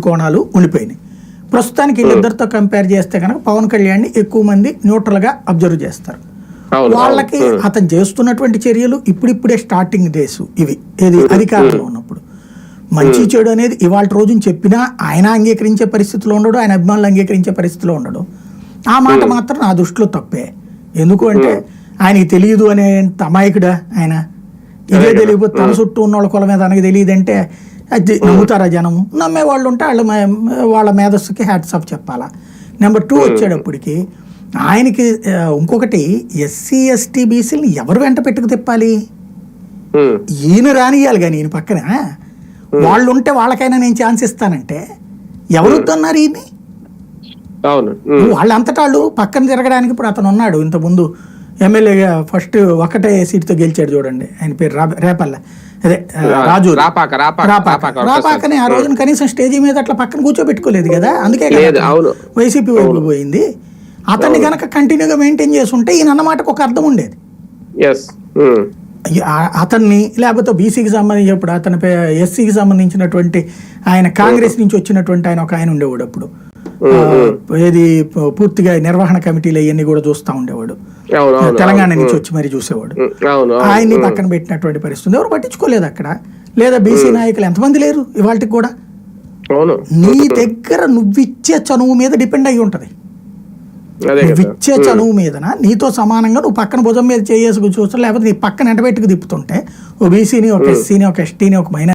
కోణాలు ఉండిపోయినాయి. ప్రస్తుతానికి వీళ్ళిద్దరితో కంపేర్ చేస్తే కనుక పవన్ కళ్యాణ్ని ఎక్కువ మంది న్యూట్రల్గా అబ్జర్వ్ చేస్తారు. వాళ్ళకి అతను చేస్తున్నటువంటి చర్యలు ఇప్పుడిప్పుడే స్టార్టింగ్ డేస్ ఇవి, ఏది అధికారంలో ఉన్నప్పుడు. మంచి చెడు అనేది ఇవాళ రోజున చెప్పినా ఆయన అంగీకరించే పరిస్థితిలో ఉండడు, ఆయన అభిమానులు అంగీకరించే పరిస్థితిలో ఉండడు. ఆ మాట మాత్రం నా దృష్టిలో తప్పే. ఎందుకు అంటే ఆయనకి తెలియదు అనే అమాయకుడా ఆయన? ఇదే తెలియకపోతే తన చుట్టూ ఉన్న వాళ్ళ కుల మీద తనకి తెలియదంటే అది నమ్ముతారా జనము? నమ్మే వాళ్ళు ఉంటే వాళ్ళ మేధస్సుకి హ్యాట్స్ ఆఫ్ చెప్పాలా. నెంబర్ 2 వచ్చేటప్పటికి ఆయనకి ఇంకొకటి, ఎస్సీ ఎస్టీ బీసీలని ఎవరు వెంట పెట్టుకు తిప్పాలి? ఈయన రానియాలి కానీ ఈయన పక్కన వాళ్ళు ఉంటే వాళ్ళకైనా నేను ఛాన్స్ ఇస్తానంటే ఎవరు వద్దన్నారు ఈయన్ని? వాళ్ళంతటా వాళ్ళు పక్కన తిరగడానికి. ఇప్పుడు అతను ఉన్నాడు, ఇంతకుముందు ఎమ్మెల్యేగా ఫస్ట్ ఒక్కటే సీటుతో గెలిచాడు చూడండి, ఆయన పేరు రేపల్ల, అదే రాజు రాపాకని. ఆ రోజున కనీసం స్టేజీ మీద అట్లా పక్కన కూర్చోబెట్టుకోలేదు కదా, అందుకే వైసీపీ వైపు పోయింది. అతన్ని కనుక కంటిన్యూగా మెయింటైన్ చేస్తుంటే ఈయన అన్నమాటకు ఒక అర్థం ఉండేది. అతన్ని లేకపోతే బీసీకి సంబంధించినప్పుడు అతని ఎస్సీకి సంబంధించినటువంటి ఆయన కాంగ్రెస్ నుంచి వచ్చినటువంటి ఆయన ఒక ఆయన ఉండేవాడు అప్పుడు, ఏది పూర్తిగా నిర్వహణ కమిటీలు అవన్నీ కూడా చూస్తూ ఉండేవాడు, తెలంగాణ నుంచి వచ్చి మరి చూసేవాడు. ఆయన్ని పక్కన పెట్టినటువంటి పరిస్థితి ఎవరు పట్టించుకోలేదు అక్కడ. లేదా బీసీ నాయకులు ఎంతమంది లేరు ఇవాళకి కూడా. నీ దగ్గర నువ్విచ్చే చనువు మీద డిపెండ్ అయి ఉంటది. నువ్విచ్చే చనువు మీదన నీతో సమానంగా నువ్వు పక్కన భుజం మీద చేసుకు చూస్తా, లేకపోతే నీ పక్కన ఎంటబెట్టుకు తిప్పుతుంటే ఓ బీసీని, ఒక ఎస్సీని, ఒక ఎస్టీని, ఒక మైనారిటీ